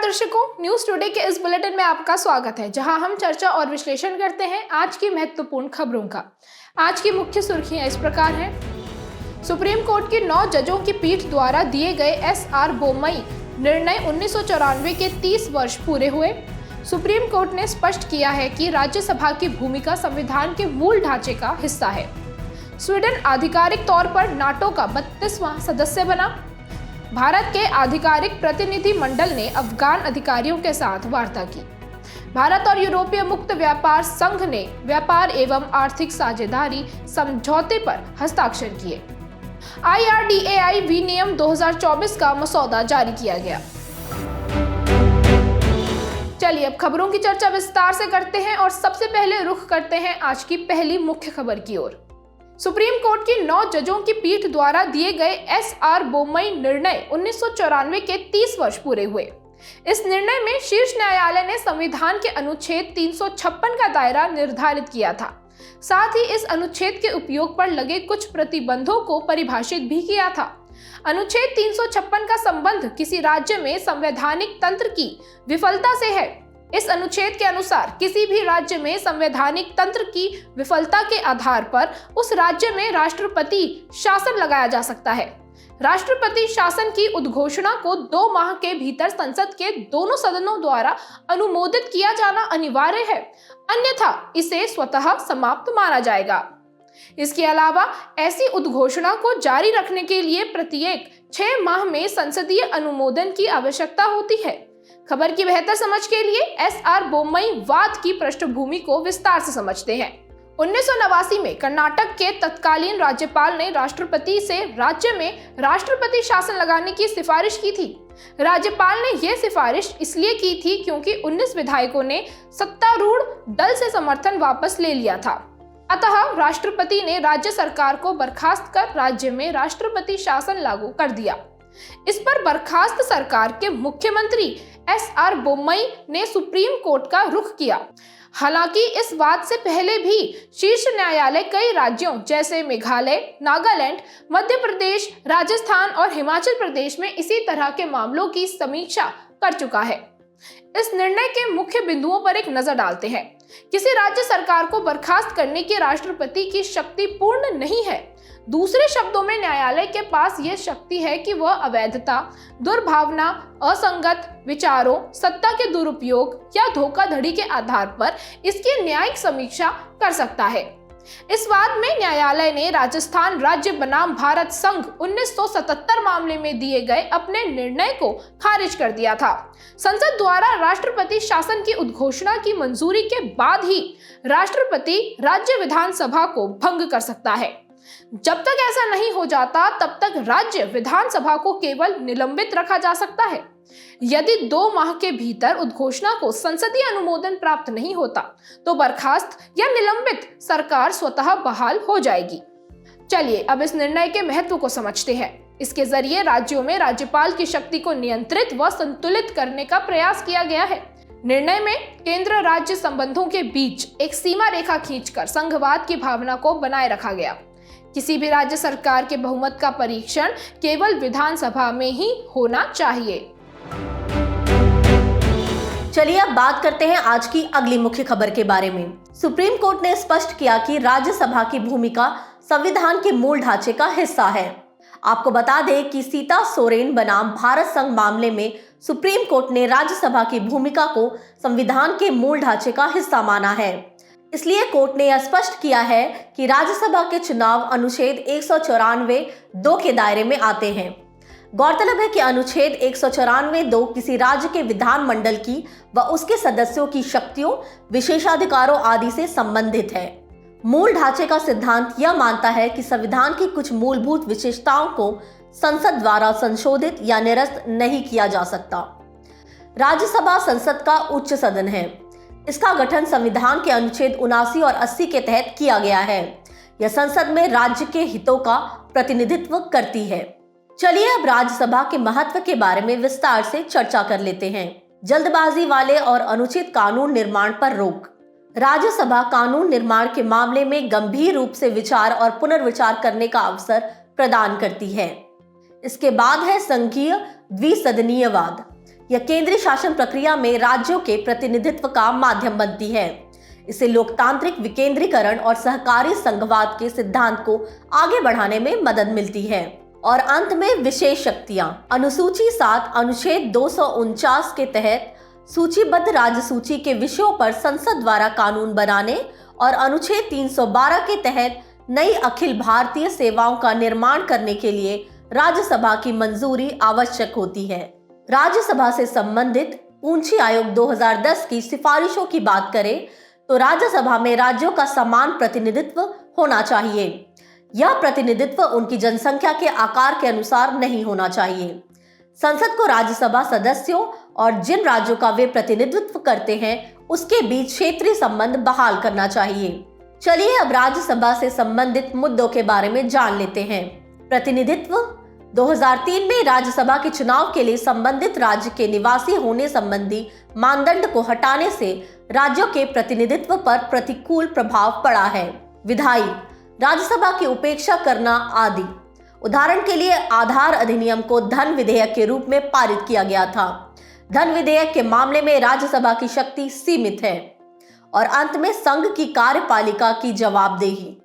दर्शकों, news today के इस बुलेटिन में आपका स्वागत है, जहां हम चर्चा और विश्लेषण करते हैं आज की महत्वपूर्ण खबरों का। आज की मुख्य सुर्खियां इस प्रकार हैं। सुप्रीम कोर्ट के 9 जजों की पीठ द्वारा दिए गए एस.आर. बोम्मई निर्णय 1994 के 30 वर्ष पूरे हुए। सुप्रीम कोर्ट ने स्पष्ट किया है कि राज्यसभा की भूमिका संविधान के मूल ढांचे का हिस्सा है। स्वीडन आधिकारिक तौर पर नाटो का 32वां सदस्य बना। भारत के आधिकारिक प्रतिनिधि मंडल ने अफगान अधिकारियों के साथ वार्ता की। भारत और यूरोपीय मुक्त व्यापार संघ ने व्यापार एवं आर्थिक साझेदारी समझौते पर हस्ताक्षर किए। IRDAI विनियम 2024 का मसौदा जारी किया गया। चलिए अब खबरों की चर्चा विस्तार से करते हैं और सबसे पहले रुख करते हैं आज की पहली मुख्य खबर की ओर। सुप्रीम कोर्ट की 9 जजों की पीठ द्वारा दिए गए एस.आर. बोम्मई निर्णय 1994 के 30 वर्ष पूरे हुए। इस निर्णय में शीर्ष न्यायालय ने संविधान के अनुच्छेद 356 का दायरा निर्धारित किया था। साथ ही इस अनुच्छेद के उपयोग पर लगे कुछ प्रतिबंधों को परिभाषित भी किया था। अनुच्छेद 356 का संबंध किसी राज्य में संवैधानिक तंत्र की विफलता से है। इस अनुच्छेद के अनुसार किसी भी राज्य में संवैधानिक तंत्र की विफलता के आधार पर उस राज्य में राष्ट्रपति शासन लगाया जा सकता है। राष्ट्रपति शासन की उद्घोषणा को 2 माह के भीतर संसद के दोनों सदनों द्वारा अनुमोदित किया जाना अनिवार्य है, अन्यथा इसे स्वतः समाप्त माना जाएगा। इसके अलावा ऐसी उद्घोषणा को जारी रखने के लिए प्रत्येक 6 माह में संसदीय अनुमोदन की आवश्यकता होती है। खबर की बेहतर समझ के लिए एस.आर. बोम्मई वाद की पृष्ठभूमि को विस्तार से समझते हैं। 1989 में कर्नाटक के तत्कालीन राज्यपाल ने राष्ट्रपति से राज्य में राष्ट्रपति शासन लगाने की सिफारिश की थी। राज्यपाल ने यह सिफारिश इसलिए की थी क्योंकि 19 विधायकों ने सत्तारूढ़ दल से समर्थन वापस ले लिया था। अतः राष्ट्रपति ने राज्य सरकार को बर्खास्त कर राज्य में राष्ट्रपति शासन लागू कर दिया। इस पर बर्खास्त सरकार के मुख्यमंत्री एस.आर. बोम्मई ने सुप्रीम कोर्ट का रुख किया। हालांकि इस बात से पहले भी शीर्ष न्यायालय कई राज्यों जैसे मेघालय, नागालैंड, मध्य प्रदेश, राजस्थान और हिमाचल प्रदेश में इसी तरह के मामलों की समीक्षा कर चुका है। इस निर्णय के मुख्य बिंदुओं पर एक नजर डालते हैं। किसी राज्य सरकार को बर्खास्त करने की राष्ट्रपति की शक्ति पूर्ण नहीं है। दूसरे शब्दों में न्यायालय के पास यह शक्ति है कि वह अवैधता, दुर्भावना, असंगत विचारों, सत्ता के दुरुपयोग या धोखाधड़ी के आधार पर इसकी न्यायिक समीक्षा कर सकता है। इस वाद में न्यायालय ने राजस्थान राज्य बनाम भारत संघ 1977 मामले में दिए गए अपने निर्णय को खारिज कर दिया था। संसद द्वारा राष्ट्रपति शासन की उद्घोषणा की मंजूरी के बाद ही राष्ट्रपति राज्य विधानसभा को भंग कर सकता है। जब तक ऐसा नहीं हो जाता तब तक राज्य विधानसभा को केवल निलंबित रखा जा सकता है। यदि 2 माह के भीतर उद्घोषणा को संसदीय अनुमोदन प्राप्त नहीं होता तो बर्खास्त या निलंबित सरकार स्वतः बहाल हो जाएगी। चलिए अब इस निर्णय के महत्व को समझते हैं। इसके जरिए राज्यों में राज्यपाल की शक्ति को नियंत्रित व संतुलित करने का प्रयास किया गया है। निर्णय में केंद्र राज्य संबंधों के बीच एक सीमा रेखा खींचकर संघवाद की भावना को बनाए रखा गया। किसी भी राज्य सरकार के बहुमत का परीक्षण केवल विधानसभा में ही होना चाहिए। चलिए अब बात करते हैं आज की अगली मुख्य खबर के बारे में। सुप्रीम कोर्ट ने स्पष्ट किया कि राज्यसभा की भूमिका संविधान के मूल ढांचे का हिस्सा है। आपको बता दें कि सीता सोरेन बनाम भारत संघ मामले में सुप्रीम कोर्ट ने राज्यसभा की भूमिका को संविधान के मूल ढांचे का हिस्सा माना है। इसलिए कोर्ट ने यह स्पष्ट किया है कि राज्यसभा के चुनाव अनुच्छेद 194(2) के दायरे में आते हैं। गौरतलब है कि अनुच्छेद 194(2) किसी राज्य के विधानमंडल की व उसके सदस्यों की शक्तियों, विशेषाधिकारों आदि से संबंधित है। मूल ढांचे का सिद्धांत यह मानता है कि संविधान की कुछ मूलभूत विशेषताओं को संसद द्वारा संशोधित या निरस्त नहीं किया जा सकता। राज्यसभा संसद का उच्च सदन है। इसका गठन संविधान के अनुच्छेद 79 और 80 के तहत किया गया है। यह संसद में राज्य के हितों का प्रतिनिधित्व करती है। चलिए अब राज्यसभा के महत्व के बारे में विस्तार से चर्चा कर लेते हैं। जल्दबाजी वाले और अनुचित कानून निर्माण पर रोक। राज्यसभा कानून निर्माण के मामले में गंभीर रूप से विचार और पुनर्विचार करने का अवसर प्रदान करती है। इसके बाद है संघीय द्विसदनीयवाद। यह केंद्रीय शासन प्रक्रिया में राज्यों के प्रतिनिधित्व का माध्यम बनती है। इसे लोकतांत्रिक विकेंद्रीकरण और सहकारी संघवाद के सिद्धांत को आगे बढ़ाने में मदद मिलती है। और अंत में विशेष शक्तियां। अनुसूची 7 अनुच्छेद 249 के तहत सूचीबद्ध राज्य सूची के विषयों पर संसद द्वारा कानून बनाने और अनुच्छेद 312 के तहत नई अखिल भारतीय सेवाओं का निर्माण करने के लिए राज्यसभा की मंजूरी आवश्यक होती है। राज्यसभा से संबंधित पूंछी आयोग 2010 की सिफारिशों की बात करें तो राज्यसभा में राज्यों का समान प्रतिनिधित्व होना चाहिए। यह प्रतिनिधित्व उनकी जनसंख्या के आकार के अनुसार नहीं होना चाहिए। संसद को राज्यसभा सदस्यों और जिन राज्यों का वे प्रतिनिधित्व करते हैं उसके बीच क्षेत्रीय संबंध बहाल करना चाहिए। चलिए अब राज्यसभा से संबंधित मुद्दों के बारे में जान लेते हैं। प्रतिनिधित्व 2003 में राज्यसभा के चुनाव के लिए संबंधित राज्य के निवासी होने संबंधी मानदंड को हटाने से राज्यों के प्रतिनिधित्व पर प्रतिकूल प्रभाव पड़ा है। विधायी, राज्यसभा की उपेक्षा करना आदि। उदाहरण के लिए आधार अधिनियम को धन विधेयक के रूप में पारित किया गया था। धन विधेयक के मामले में राज्यसभा की शक्ति सीमित है। और अंत में संघ की कार्यपालिका की जवाबदेही।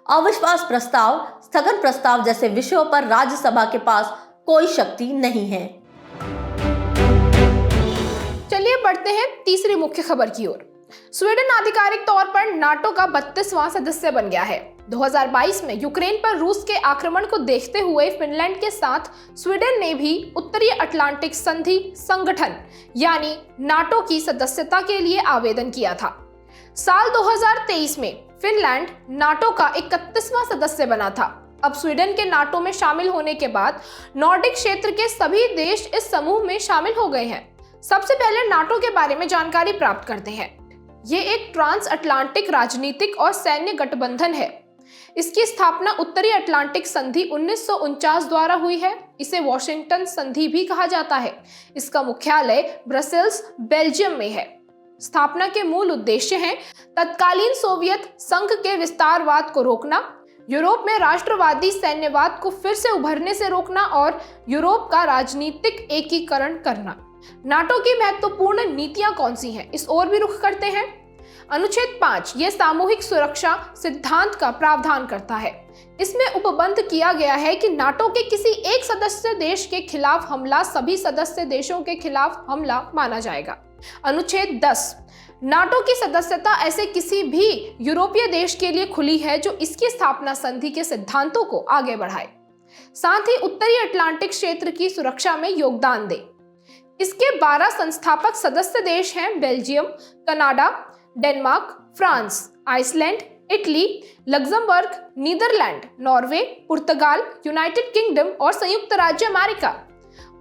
अविश्वास प्रस्ताव, स्थगन प्रस्ताव जैसे विषयों पर राज्यसभा के पास कोई शक्ति नहीं है। चलिए बढ़ते हैं तीसरी मुख्य खबर की ओर। स्वीडन आधिकारिक तौर पर नाटो का 32वां सदस्य बन गया है। 2022 में यूक्रेन पर रूस के आक्रमण को देखते हुए फिनलैंड के साथ स्वीडन ने भी उत्तरी अटलांटिक संधि संगठन यानी नाटो की सदस्यता के लिए आवेदन किया था। साल 2023 में फिनलैंड नाटो का 31वां सदस्य बना था। अब स्वीडन के नाटो में शामिल होने के बाद नॉर्डिक क्षेत्र के सभी देश इस समूह में शामिल हो गए हैं। सबसे पहले नाटो के बारे में जानकारी प्राप्त करते हैं। ये एक ट्रांस अटलांटिक राजनीतिक और सैन्य गठबंधन है। इसकी स्थापना उत्तरी अटलांटिक संधि 1949 द्वारा हुई है। इसे वॉशिंगटन संधि भी कहा जाता है। इसका मुख्यालय ब्रसेल्स, बेल्जियम में है। स्थापना के मूल उद्देश्य हैं तत्कालीन सोवियत संघ के विस्तारवाद को रोकना, यूरोप में राष्ट्रवादी सैन्यवाद को फिर से उभरने से रोकना और यूरोप का राजनीतिक एकीकरण करना। नाटो की महत्वपूर्ण नीतियां कौन सी हैं, इस ओर भी रुख करते हैं। अनुच्छेद 5 ये सामूहिक सुरक्षा सिद्धांत का प्रावधान करता है। इसमें उपबंध किया गया है कि नाटो के किसी एक सदस्य देश के खिलाफ हमला सभी सदस्य देशों के खिलाफ हमला माना जाएगा। अनुच्छेद 10 नाटो की सदस्यता ऐसे किसी भी यूरोपीय देश के लिए खुली है जो इसकी स्थापना संधि के सिद्धांतों को आगे बढ़ाए, साथ ही उत्तरी अटलांटिक क्षेत्र की सुरक्षा में योगदान दे। इसके 12 संस्थापक सदस्य देश हैं Belgium, Canada, Denmark, France, Iceland, Italy, Luxembourg, Netherlands, Norway, पुर्तगाल, यूनाइटेड किंगडम और संयुक्त राज्य अमेरिका।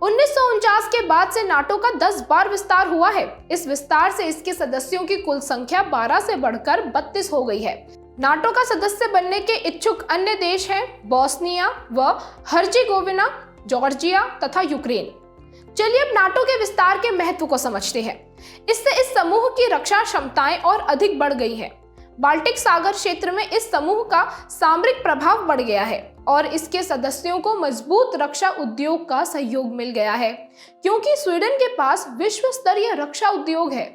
1949 के बाद से नाटो का 10 बार विस्तार हुआ है। इस विस्तार से इसके सदस्यों की कुल संख्या 12 से बढ़कर 32 हो गई है। नाटो का सदस्य बनने के इच्छुक अन्य देश हैं बोस्निया व हर्जेगोविना, जॉर्जिया तथा यूक्रेन। चलिए अब नाटो के विस्तार के महत्व को समझते हैं। इससे इस समूह की रक्षा क्षमताएं और अधिक बढ़ गई हैं। बाल्टिक सागर क्षेत्र में इस समूह का सामरिक प्रभाव बढ़ गया है और इसके सदस्यों को मजबूत रक्षा उद्योग का सहयोग मिल गया है, क्योंकि स्वीडन के पास विश्व स्तरीय रक्षा उद्योग है।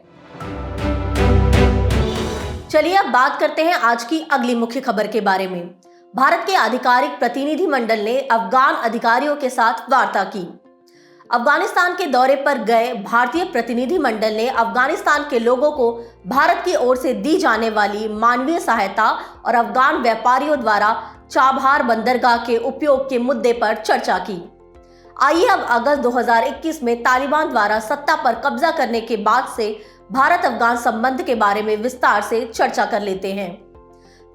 चलिए अब बात करते हैं आज की अगली मुख्य खबर के बारे में। भारत के आधिकारिक प्रतिनिधि मंडल ने अफगान अधिकारियों के साथ वार्ता की। अफगानिस्तान के दौरे पर गए भारतीय प्रतिनिधि मंडल ने अफगानिस्तान के लोगों को भारत की ओर से दी जाने वाली मानवीय सहायता और अफगान व्यापारियों द्वारा चाबहार बंदरगाह के उपयोग के मुद्दे पर चर्चा की। आइए अब अगस्त 2021 में तालिबान द्वारा सत्ता पर कब्जा करने के बाद से भारत अफगान संबंध के बारे में विस्तार से चर्चा कर लेते हैं।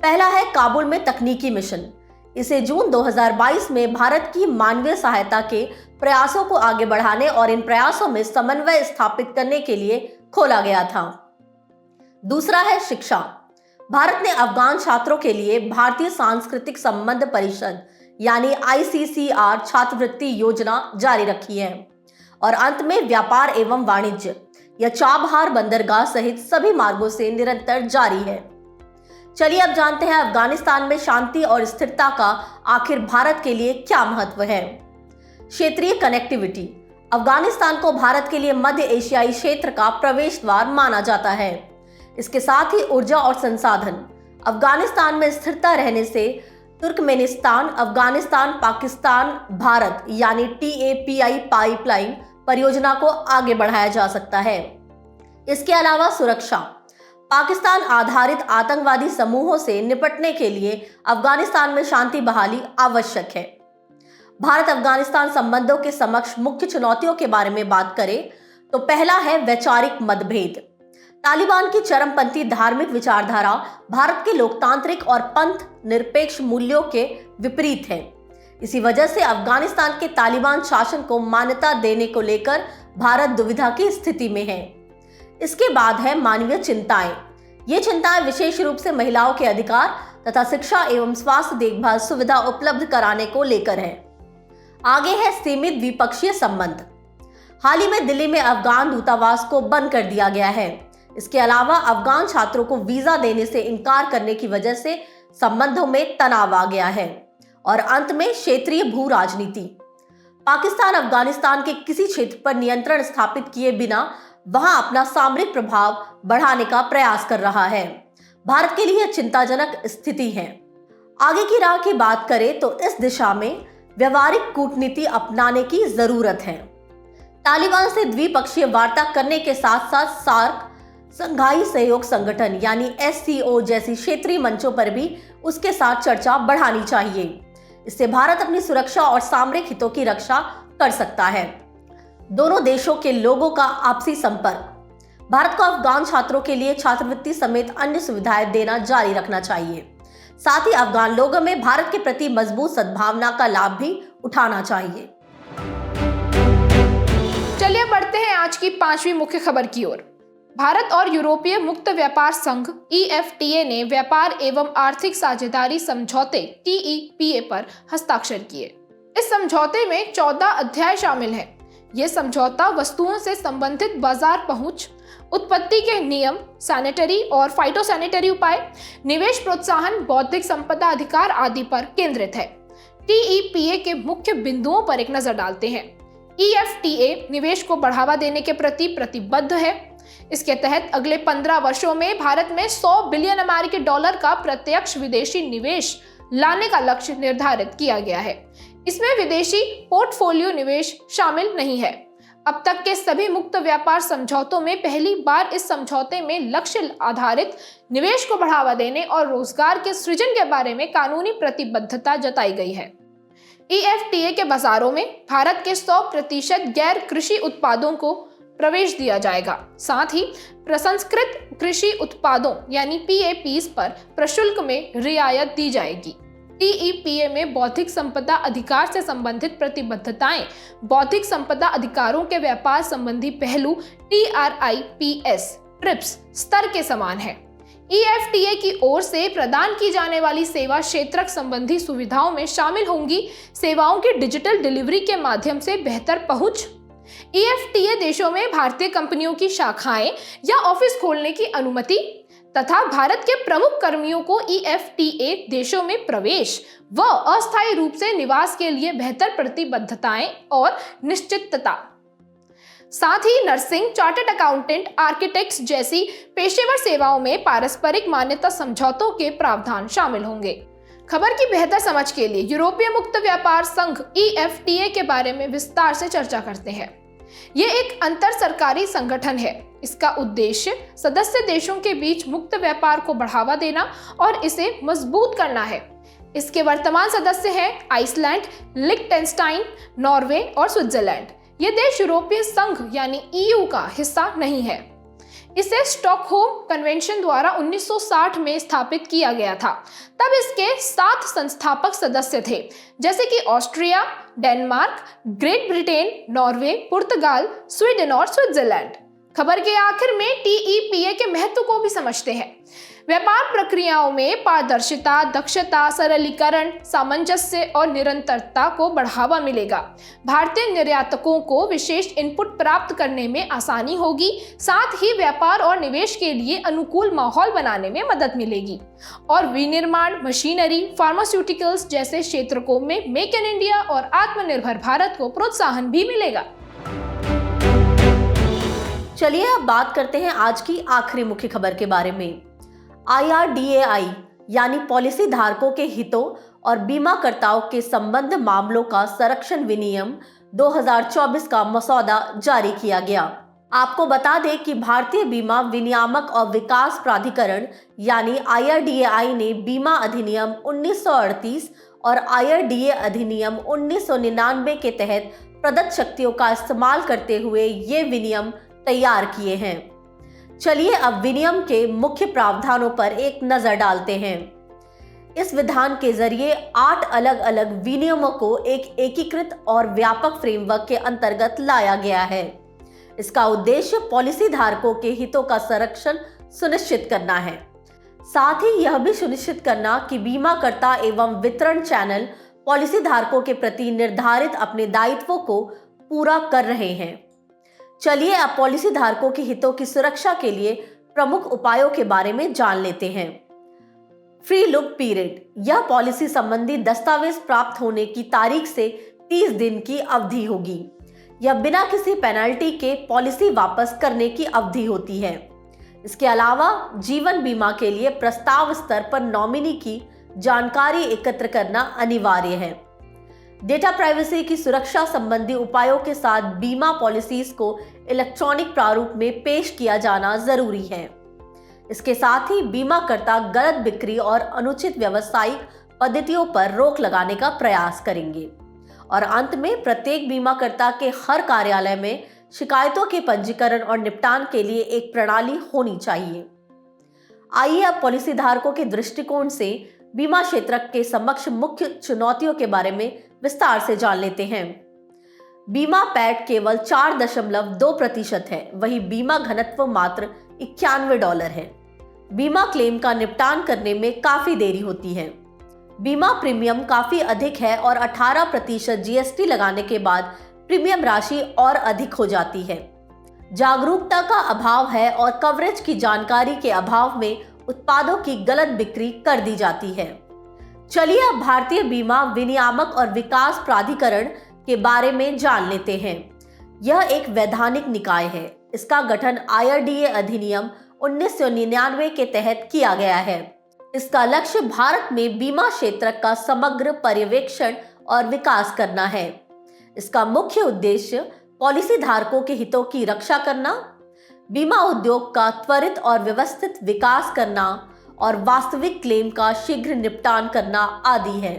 पहला है काबुल में तकनीकी मिशन। इसे जून 2022 में भारत की मानवीय सहायता के प्रयासों को आगे बढ़ाने और इन प्रयासों में समन्वय स्थापित करने के लिए खोला गया था। दूसरा है शिक्षा। भारत ने अफगान छात्रों के लिए भारतीय सांस्कृतिक संबंध परिषद यानी ICCR छात्रवृत्ति योजना जारी रखी है। और अंत में व्यापार एवं वाणिज्य या चाबहार बंदरगाह सहित सभी मार्गों से निरंतर जारी है। चलिए अब जानते हैं अफगानिस्तान में शांति और स्थिरता का आखिर भारत के लिए क्या महत्व है। क्षेत्रीय कनेक्टिविटी। अफगानिस्तान को भारत के लिए मध्य एशियाई क्षेत्र का प्रवेश द्वार माना जाता है। इसके साथ ही ऊर्जा और संसाधन, अफगानिस्तान में स्थिरता रहने से तुर्कमेनिस्तान, अफगानिस्तान, पाकिस्तान, भारत यानी TAPI पाइपलाइन परियोजना को आगे बढ़ाया जा सकता है। इसके अलावा सुरक्षा, पाकिस्तान आधारित आतंकवादी समूहों से निपटने के लिए अफगानिस्तान में शांति बहाली आवश्यक है। भारत अफगानिस्तान संबंधों के समक्ष मुख्य चुनौतियों के बारे में बात करें तो पहला है वैचारिक मतभेद। तालिबान की चरमपंथी धार्मिक विचारधारा भारत के लोकतांत्रिक और पंथ निरपेक्ष मूल्यों के विपरीत है। इसी वजह से अफगानिस्तान के तालिबान शासन को मान्यता देने को लेकर भारत दुविधा की स्थिति में है। इसके बाद है मानवीय चिंताएं। ये चिंताएं विशेष रूप से महिलाओं के अधिकार तथा शिक्षा एवं स्वास्थ्य देखभाल सुविधा उपलब्ध कराने को लेकर है। आगे है सीमित द्विपक्षीय संबंध। हाल ही में दिल्ली में अफगान दूतावास को बंद कर दिया गया है। इसके अलावा अफगान छात्रों को वीजा देने से इनकार करने की वजह से संबंधों में तनाव आ गया है। और अंत में क्षेत्रीय भू राजनीति। पाकिस्तान अफगानिस्तान के किसी क्षेत्र पर नियंत्रण स्थापित किए बिना वहां अपना सामरिक प्रभाव बढ़ाने का प्रयास कर रहा है। भारत के लिए चिंताजनक स्थिति है। आगे की राह की बात करें तो इस दिशा में व्यवहारिक कूटनीति अपनाने की जरूरत है। तालिबान से द्विपक्षीय वार्ता करने के साथ साथ सार्क, संघाई सहयोग संगठन यानी SCO जैसी क्षेत्रीय मंचों पर भी उसके साथ चर्चा बढ़ानी चाहिए। इससे भारत अपनी सुरक्षा और सामरिक हितों की रक्षा कर सकता है। दोनों देशों के लोगों का आपसी संपर्क, भारत को अफगान छात्रों के लिए छात्रवृत्ति समेत अन्य सुविधाएं देना जारी रखना चाहिए। साथ ही अफगान लोगों में भारत के प्रति मजबूत सद्भावना का लाभ भी उठाना चाहिए। चलिए बढ़ते हैं आज की 5वीं मुख्य खबर की ओर। भारत और यूरोपीय मुक्त व्यापार संघ EFTA ने व्यापार एवं आर्थिक साझेदारी समझौते TEPA पर हस्ताक्षर किए। इस समझौते में 14 अध्याय शामिल हैं। यह समझौता वस्तुओं से संबंधित बाजार पहुंच, उत्पत्ति के नियम, सैनिटरी और फाइटोसैनिटरी उपाय, निवेश प्रोत्साहन, बौद्धिक संपदा अधिकार आदि पर केंद्रित है। TEPA के मुख्य बिंदुओं पर एक नजर डालते हैं। EFTA निवेश को बढ़ावा देने के प्रति प्रतिबद्ध है। इसके तहत अगले 15 वर्षों में भारत में $100 बिलियन अमेरिकी डॉलर का प्रत्यक्ष विदेशी निवेश लाने का लक्ष्य निर्धारित किया गया है। इसमें विदेशी पोर्टफोलियो निवेश शामिल नहीं है। अब तक के सभी मुक्त व्यापार समझौतों में पहली बार इस समझौते में लक्ष्य आधारित निवेश को बढ़ावा देने और रोजगार के सृजन के बारे में कानूनी प्रतिबद्धता जताई गई है। EFTA के बाजारों में भारत के 100% गैर कृषि उत्पादों को प्रवेश दिया जाएगा। साथ ही प्रसंस्कृत कृषि उत्पादों यानी PAPs पर प्रशुल्क में रियायत दी जाएगी। TEPA में बौद्धिक संपदा अधिकार से संबंधित प्रतिबद्धताएं, बौद्धिक संपदा अधिकारों के व्यापार संबंधी पहलू TRIPS स्तर के समान है। EFTA की ओर से प्रदान की जाने वाली सेवा क्षेत्रक संबंधी सुविधाओं में शामिल होंगी सेवाओं की डिजिटल डिलीवरी के माध्यम से बेहतर पहुंच, EFTA देशों में भारतीय कंपनियों की शाखाएं या ऑफिस खोलने की अनुमति तथा भारत के प्रमुख कर्मियों को EFTA देशों में प्रवेश व अस्थायी रूप से निवास के लिए बेहतर प्रतिबद्धताएं और निश्चितता। साथ ही नर्सिंग, चार्टर्ड अकाउंटेंट, आर्किटेक्ट्स जैसी पेशेवर सेवाओं में पारस्परिक मान्यता समझौतों के प्रावधान शामिल होंगे। खबर की बेहतर समझ के लिए यूरोपीय मुक्त व्यापार संघ EFTA के बारे में विस्तार से चर्चा करते हैं। ये एक अंतर सरकारी संगठन है। इसका उद्देश्य सदस्य देशों के बीच मुक्त व्यापार को बढ़ावा देना और इसे मजबूत करना है। इसके वर्तमान सदस्य हैं आइसलैंड, लिechtenstein, नॉर्वे और स्विट्जरलैंड। ये देश यूरोपीय संघ यानी EU का हिस्सा नहीं है। इसे स्टॉकहोम कन्वेंशन द्वारा 1960 में स्थापित किया गया था। तब इसके 7 संस्थापक सदस्य थे, जैसे कि Austria, Denmark, Great Britain, Norway, पुर्तगाल, स्वीडन और स्विट्जरलैंड। खबर के आखिर में TEPA के महत्व को भी समझते हैं। व्यापार प्रक्रियाओं में पारदर्शिता, दक्षता, सरलीकरण, सामंजस्य और निरंतरता को बढ़ावा मिलेगा। भारतीय निर्यातकों को विशेष इनपुट प्राप्त करने में आसानी होगी। साथ ही व्यापार और निवेश के लिए अनुकूल माहौल बनाने में मदद मिलेगी और विनिर्माण, मशीनरी, फार्मास्यूटिकल्स जैसे क्षेत्रों में मेक इन इंडिया और आत्मनिर्भर भारत को प्रोत्साहन भी मिलेगा। चलिए अब बात करते हैं आज की आखिरी मुख्य खबर के बारे में। IRDAI यानी पॉलिसी धारकों के हितों और बीमाकर्ताओं के संबंध मामलों का संरक्षण विनियम 2024 का मसौदा जारी किया गया। आपको बता दें कि भारतीय बीमा विनियामक और विकास प्राधिकरण यानी IRDAI ने बीमा अधिनियम 1938 और IRDA अधिनियम 1999 के तहत प्रदत्त शक्तियों का इस्तेमाल करते हुए ये विनियम तैयार किए हैं। चलिए अब विनियम के मुख्य प्रावधानों पर एक नजर डालते हैं। इस विधान के जरिए 8 अलग अलग विनियमों को एक एकीकृत और व्यापक फ्रेमवर्क के अंतर्गत लाया गया है। इसका उद्देश्य पॉलिसी धारकों के हितों का संरक्षण सुनिश्चित करना है, साथ ही यह भी सुनिश्चित करना कि बीमाकर्ता एवं वितरण चैनल पॉलिसी धारकों के प्रति निर्धारित अपने दायित्वों को पूरा कर रहे हैं। चलिए अब पॉलिसी धारकों के हितों की सुरक्षा के लिए प्रमुख उपायों के बारे में जान लेते हैं। फ्री लुक पीरियड, यह पॉलिसी संबंधी दस्तावेज प्राप्त होने की तारीख से 30 दिन की अवधि होगी। यह बिना किसी पेनल्टी के पॉलिसी वापस करने की अवधि होती है। इसके अलावा जीवन बीमा के लिए प्रस्ताव स्तर पर नॉमिनी की जानकारी एकत्र करना अनिवार्य है। डेटा प्राइवेसी की सुरक्षा संबंधी उपायों के साथ बीमा पॉलिसीज को इलेक्ट्रॉनिक प्रारूप में पेश किया जाना जरूरी है। इसके साथ ही बीमाकर्ता गलत बिक्री और अनुचित व्यावसायिक पद्धतियों पर रोक लगाने का प्रयास करेंगे। और अंत में प्रत्येक बीमाकर्ता के हर कार्यालय में शिकायतों के पंजीकरण और निपटान के लिए एक प्रणाली होनी चाहिए। आइए अब पॉलिसी धारकों के दृष्टिकोण से बीमा क्षेत्र के समक्ष मुख्य चुनौतियों के बारे में विस्तार से जान लेते हैं। बीमा पैठ केवल 4.2% है, वही बीमा घनत्व मात्र $91 है। बीमा क्लेम का निपटान करने में काफी देरी होती है। बीमा प्रीमियम काफी अधिक है और 18% GST लगाने के बाद प्रीमियम राशि और अधिक हो जाती है। जागरूकता का अभाव है और कवरेज की जानकारी के अभाव में उत्पादों की गलत बिक्री कर दी जाती है। चलिए अब भारतीय बीमा विनियामक और विकास प्राधिकरण के बारे में जान लेते हैं। यह एक वैधानिक निकाय है। इसका गठन IRDA अधिनियम 1999 के तहत किया गया है। इसका लक्ष्य भारत में बीमा क्षेत्र का समग्र पर्यवेक्षण और विकास करना है। इसका मुख्य उद्देश्य पॉलिसी धारकों के हितों की रक्षा करना, बीमा उद्योग का त्वरित और व्यवस्थित विकास करना और वास्तविक क्लेम का शीघ्र निपटान करना आदि है।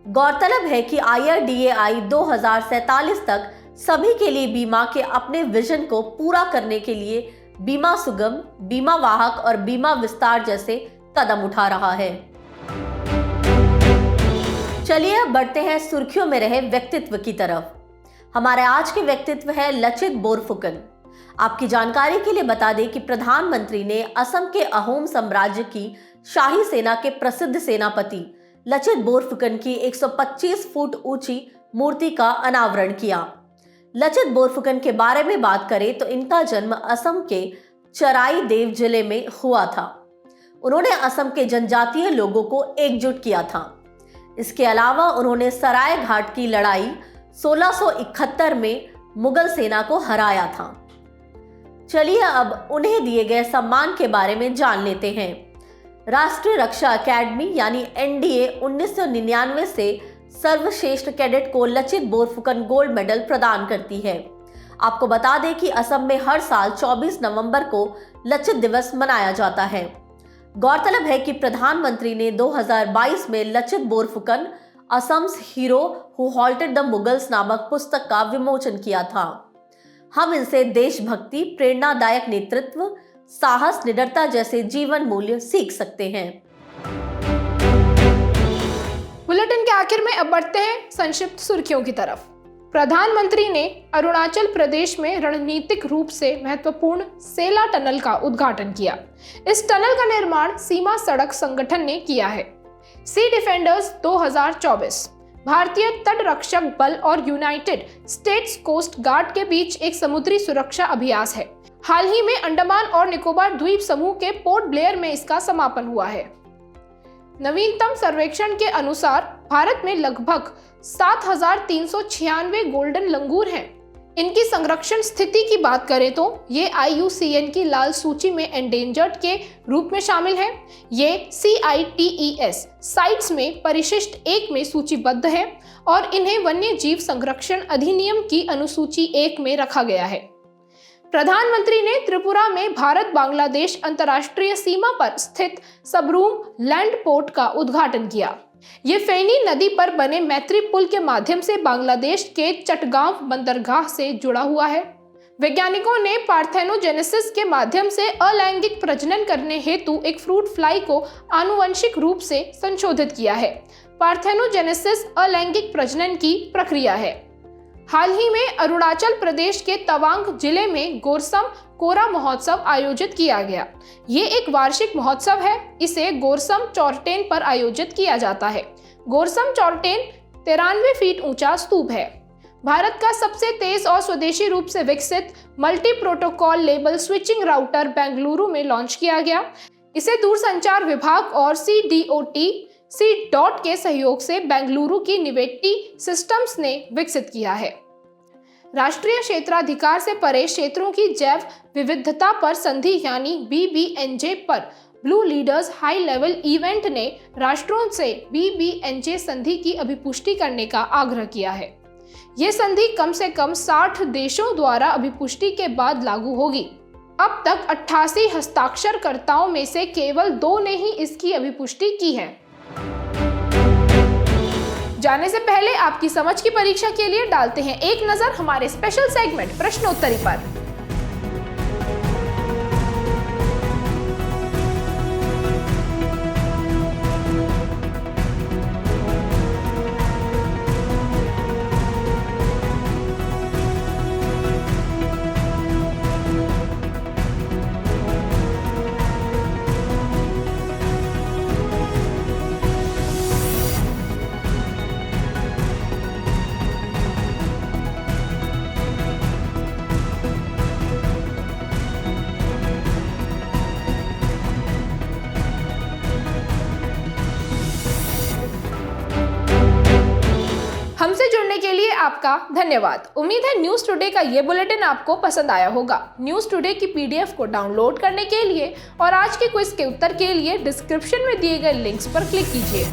गौरतलब है कि IRDAI 2047 तक सभी के लिए बीमा के अपने विजन को पूरा करने के लिए बीमा सुगम, बीमा वाहक और बीमा विस्तार जैसे कदम उठा रहा है। चलिए अब बढ़ते हैं सुर्खियों में रहे व्यक्तित्व की तरफ। हमारे आज के व्यक्तित्व है लचित बोरफुकन। आपकी जानकारी के लिए बता दें कि प्रधानमंत्री ने असम के अहोम साम्राज्य की शाही सेना के प्रसिद्ध सेनापति लचित बोरफुकन की 125 फुट ऊंची मूर्ति का अनावरण किया। लचित बोरफुकन के बारे में बात करें तो इनका जन्म असम के चराईदेव जिले में हुआ था। उन्होंने असम के जनजातीय लोगों को एकजुट किया था। इसके अलावा उन्होंने सराय घाट की लड़ाई 1671 में मुगल सेना को हराया था। चलिए अब उन्हें दिए गए सम्मान के बारे में जान लेते हैं। राष्ट्रीय रक्षा अकादमी यानी NDA 1999 से सर्वश्रेष्ठ कैडेट को लचित बोरफुकन गोल्ड मेडल प्रदान करती है। आपको बता दें कि असम में हर साल 24 नवंबर को लचित दिवस मनाया जाता है। गौरतलब है कि प्रधानमंत्री ने 2022 में Lachit Borphukan Assam's hero who halted the Mughals नामक पुस्तक का विमोचन किया था। हम इनसे देशभक्ति, प्रेरणादायक नेतृत्व, साहस, निडरता जैसे जीवन मूल्य सीख सकते हैं। बुलेटिन के आखिर में अब बढ़ते हैं संक्षिप्त सुर्खियों की तरफ। प्रधानमंत्री ने अरुणाचल प्रदेश में रणनीतिक रूप से महत्वपूर्ण सेला टनल का उद्घाटन किया। इस टनल का निर्माण सीमा सड़क संगठन ने किया है। सी डिफेंडर्स 2024 भारतीय तट रक्षक बल और यूनाइटेड स्टेट्स कोस्ट गार्ड के बीच एक समुद्री सुरक्षा अभ्यास है। हाल ही में अंडमान और निकोबार द्वीप समूह के पोर्ट ब्लेयर में इसका समापन हुआ है। नवीनतम सर्वेक्षण के अनुसार भारत में लगभग 7,396 गोल्डन लंगूर हैं। इनकी संरक्षण स्थिति की बात करें तो ये IUCN की लाल सूची में एंडेंजर्ड के रूप में शामिल है। ये CITES साइट्स में परिशिष्ट 1 में सूचीबद्ध है और इन्हें वन्य जीव संरक्षण अधिनियम की अनुसूची 1 में रखा गया है। प्रधानमंत्री ने त्रिपुरा में भारत बांग्लादेश अंतर्राष्ट्रीय सीमा पर स्थित सबरूम लैंड पोर्ट का उद्घाटन किया। ये फेनी नदी पर बने मैत्री पुल के माध्यम से बांग्लादेश के चटगांव बंदरगाह से जुड़ा हुआ है। वैज्ञानिकों ने पार्थेनोजेनेसिस के माध्यम से अलैंगिक प्रजनन करने हेतु एक फ्रूट फ्लाई को आनुवंशिक रूप से संशोधित किया है। पार्थेनोजेनेसिस अलैंगिक प्रजनन की प्रक्रिया है। हाल ही में अरुणाचल प्रदेश के तवांग जिले में गोरसम कोरा महोत्सव आयोजित किया गया। ये एक वार्षिक महोत्सव है। इसे गोरसम चौरटेन पर आयोजित किया जाता है। गोरसम चौरटेन 93 फीट ऊंचा स्तूप है। भारत का सबसे तेज और स्वदेशी रूप से विकसित multi protocol label switching router Bengaluru में लॉन्च किया गया। इसे दूरसंचार विभाग और CDOT के सहयोग से बेंगलुरु की निवेटी सिस्टम्स ने विकसित किया है। राष्ट्रीय क्षेत्राधिकार से परे क्षेत्रों की जैव विविधता पर संधि यानी BBNJ पर blue leaders high level event ने राष्ट्रों से BBNJ संधि की अभिपुष्टि करने का आग्रह किया है। ये संधि कम से कम 60 देशों द्वारा अभिपुष्टि के बाद लागू होगी। अब तक 88 हस्ताक्षरकर्ताओं में से केवल 2 ने ही इसकी अभिपुष्टि की है। जाने से पहले आपकी समझ की परीक्षा के लिए डालते हैं एक नजर हमारे स्पेशल सेगमेंट प्रश्नोत्तरी पर। हमसे जुड़ने के लिए आपका धन्यवाद। उम्मीद है न्यूज़ टुडे का ये बुलेटिन आपको पसंद आया होगा। न्यूज़ टुडे की PDF को डाउनलोड करने के लिए और आज के क्विज के उत्तर के लिए डिस्क्रिप्शन में दिए गए लिंक्स पर क्लिक कीजिए।